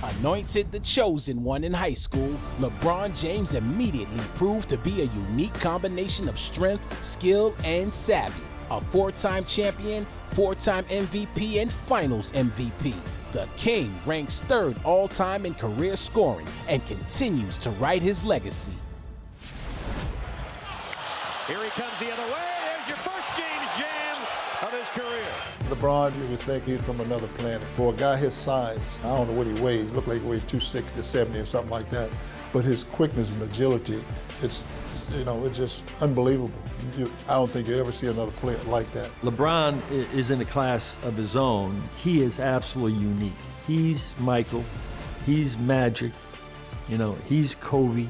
Anointed the chosen one in high school, LeBron James immediately proved to be a unique combination of strength, skill, and savvy. A four-time champion, four-time MVP, and finals MVP. The King ranks third all-time in career scoring and continues to write his legacy. Here he comes the other way. There's your first James Jam of his career. LeBron, you would think he's from another planet. For a guy his size, I don't know what he weighs. Look like he weighs 260, 270 or something like that. But his quickness and agility, it's just unbelievable. I don't think you ever see another player like that. LeBron is in a class of his own. He is absolutely unique. He's Michael. He's Magic. He's Kobe.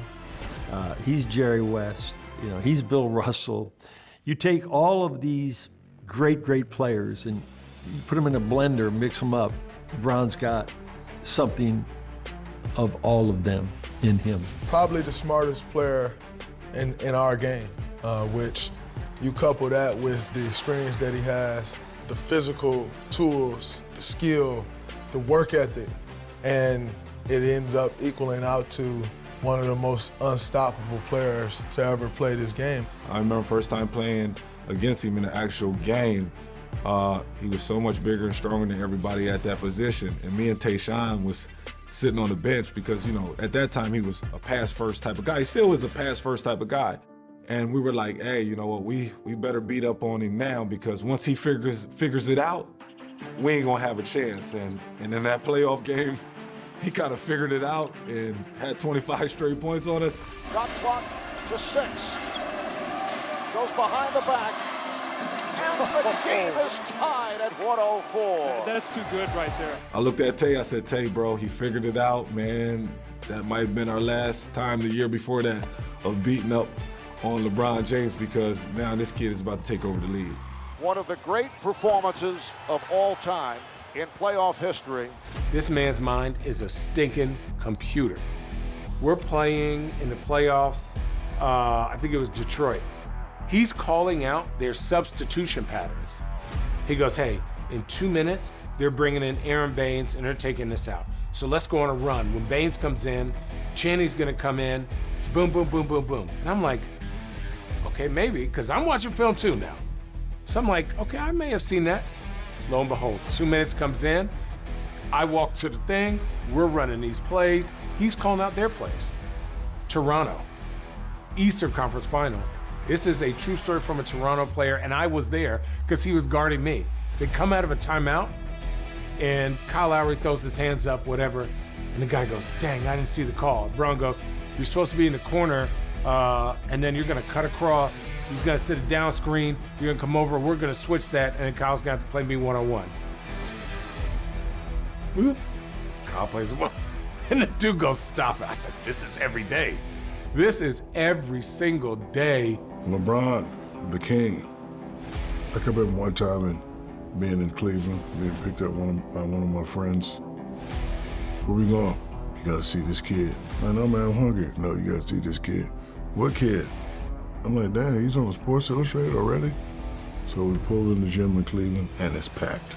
He's Jerry West. He's Bill Russell. You take all of these great players and you put them in a blender, mix them up. LeBron's got something of all of them in him. Probably the smartest player in our game, which you couple that with the experience that he has, the physical tools, the skill, the work ethic, and it ends up equaling out to one of the most unstoppable players to ever play this game. I remember first time playing against him in the actual game. He was so much bigger and stronger than everybody at that position. And me and Tayshaun was sitting on the bench because, at that time he was a pass-first type of guy. He still is a pass-first type of guy. And we were like, hey, you know what, we better beat up on him now because once he figures it out, we ain't gonna have a chance. And in that playoff game, he kind of figured it out and had 25 straight points on us. Shot clock to 6. Goes behind the back. And the game is tied at 104. That's too good right there. I looked at Tay, I said, Tay, bro, he figured it out, man. That might have been our last time the year before that of beating up on LeBron James because now this kid is about to take over the league. One of the great performances of all time in playoff history. This man's mind is a stinking computer. We're playing in the playoffs, I think it was Detroit. He's calling out their substitution patterns. He goes, hey, in 2 minutes, they're bringing in Aaron Baines and they're taking this out. So let's go on a run. When Baines comes in, Chaney's gonna come in, boom, boom, boom, boom, boom. And I'm like, okay, maybe, because I'm watching film too now. So I'm like, okay, I may have seen that. Lo and behold, 2 minutes comes in, I walk to the thing, we're running these plays, he's calling out their plays. Toronto, Eastern Conference Finals. This is a true story from a Toronto player, and I was there because he was guarding me. They come out of a timeout, and Kyle Lowry throws his hands up, whatever, and the guy goes, dang, I didn't see the call. Brown goes, you're supposed to be in the corner, and then you're gonna cut across, he's gonna sit a down screen, you're gonna come over, we're gonna switch that, and then Kyle's gonna have to play me one-on-one. Kyle plays it well. And the dude goes, stop it. I said, this is every day. This is every single day. LeBron, the king. I can remember one time and being in Cleveland, being picked up one of my friends. Where we going? You gotta see this kid. I know, man, I'm hungry. No, you gotta see this kid. What kid? I'm like, damn, he's on Sports Illustrated already? So we pulled in the gym in Cleveland and it's packed.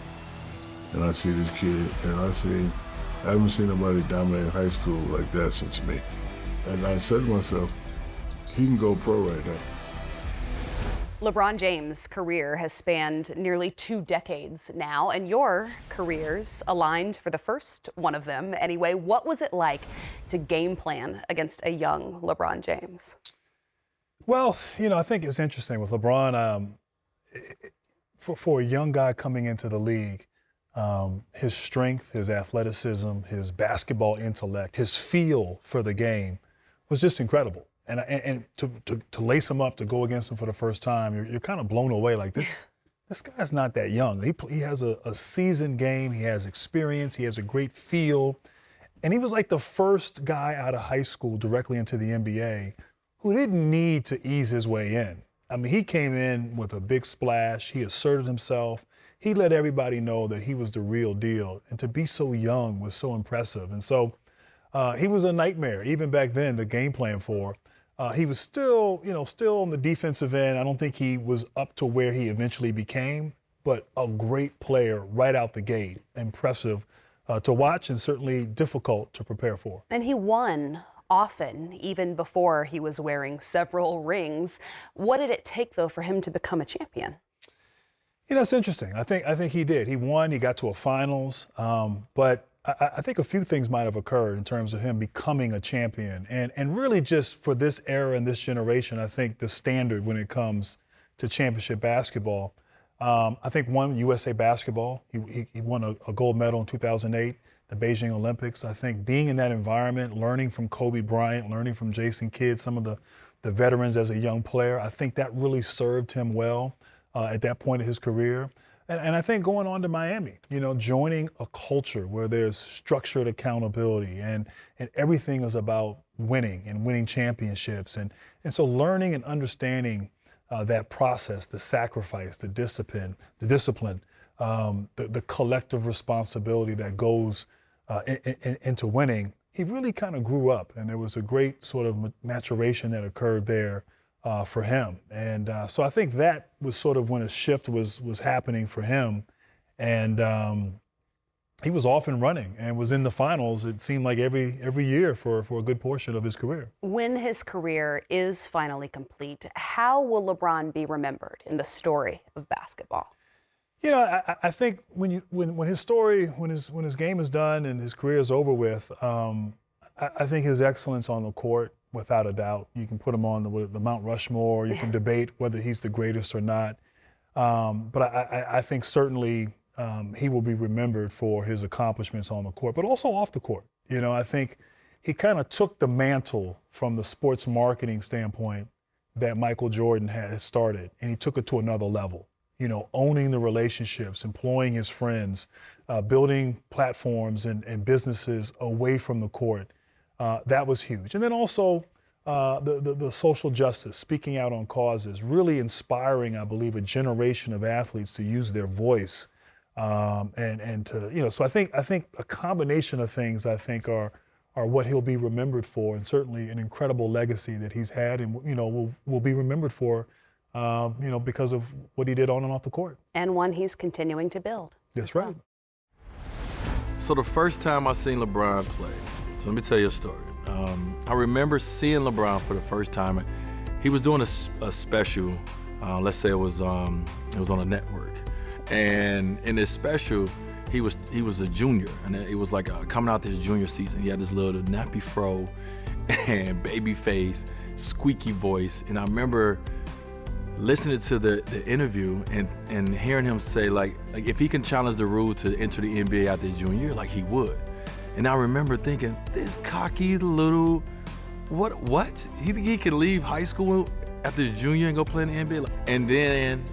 And I see this kid and I haven't seen nobody dominate high school like that since me. And I said to myself, he can go pro right now. LeBron James' career has spanned nearly 2 decades now, and your careers aligned for the first one of them anyway. What was it like to game plan against a young LeBron James? Well, I think it's interesting with LeBron, for a young guy coming into the league, his strength, his athleticism, his basketball intellect, his feel for the game was just incredible. And to lace him up, to go against him for the first time, you're kind of blown away. Like, this guy's not that young. He has a seasoned game. He has experience. He has a great feel. And he was like the first guy out of high school directly into the NBA who didn't need to ease his way in. I mean, he came in with a big splash. He asserted himself. He let everybody know that he was the real deal. And to be so young was so impressive. And so he was a nightmare, even back then, the game plan for. He was still on the defensive end. I don't think he was up to where he eventually became, but a great player right out the gate. Impressive to watch and certainly difficult to prepare for. And he won often, even before he was wearing several rings. What did it take, though, for him to become a champion? You know, it's interesting. I think he did. He won. He got to a finals. But I think a few things might have occurred in terms of him becoming a champion. And really just for this era and this generation, I think the standard when it comes to championship basketball, I think one, USA Basketball. He won a gold medal in 2008, the Beijing Olympics. I think being in that environment, learning from Kobe Bryant, learning from Jason Kidd, some of the veterans as a young player, I think that really served him well at that point of his career. And I think going on to Miami, you know, joining a culture where there's structured accountability and everything is about winning and winning championships. And so learning and understanding that process, the sacrifice, the discipline, the collective responsibility that goes into winning, he really kind of grew up, and there was a great sort of maturation that occurred there for him. And so I think that was sort of when a shift was happening for him. And he was off and running and was in the finals, it seemed like every year for a good portion of his career. When his career is finally complete, how will LeBron be remembered in the story of basketball? You know, I think when his game is done and his career is over with, I think his excellence on the court, without a doubt, you can put him on the Mount Rushmore. You can debate whether he's the greatest or not. But I think certainly he will be remembered for his accomplishments on the court, but also off the court. You know, I think he kind of took the mantle from the sports marketing standpoint that Michael Jordan had started, and he took it to another level. You know, owning the relationships, employing his friends, building platforms and businesses away from the court. That was huge. And then also the social justice, speaking out on causes, really inspiring, I believe, a generation of athletes to use their voice and to, you know, so I think a combination of things I think are what he'll be remembered for, and certainly an incredible legacy that he's had and, you know, will be remembered for, you know, because of what he did on and off the court. And one he's continuing to build. That's right. So the first time I seen LeBron play, so let me tell you a story. I remember seeing LeBron for the first time. He was doing a special, let's say it was on a network. And in this special, he was a junior, and it was like coming out this junior season. He had this little nappy fro and baby face, squeaky voice. And I remember listening to the interview and hearing him say like if he can challenge the rule to enter the NBA after junior year, like he would. And I remember thinking, this cocky little, what? He could leave high school after junior and go play in the NBA? And then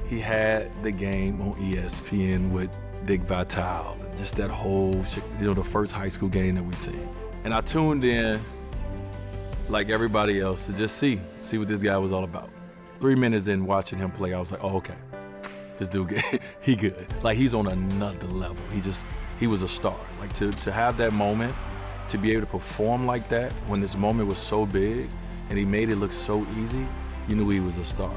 he had the game on ESPN with Dick Vitale, just that whole, you know, the first high school game that we seen. And I tuned in, like everybody else, to just see what this guy was all about. 3 minutes in watching him play, I was like, oh, okay, this dude, he good. Like, he's on another level. He was a star. Like, to have that moment, to be able to perform like that when this moment was so big and he made it look so easy, you knew he was a star.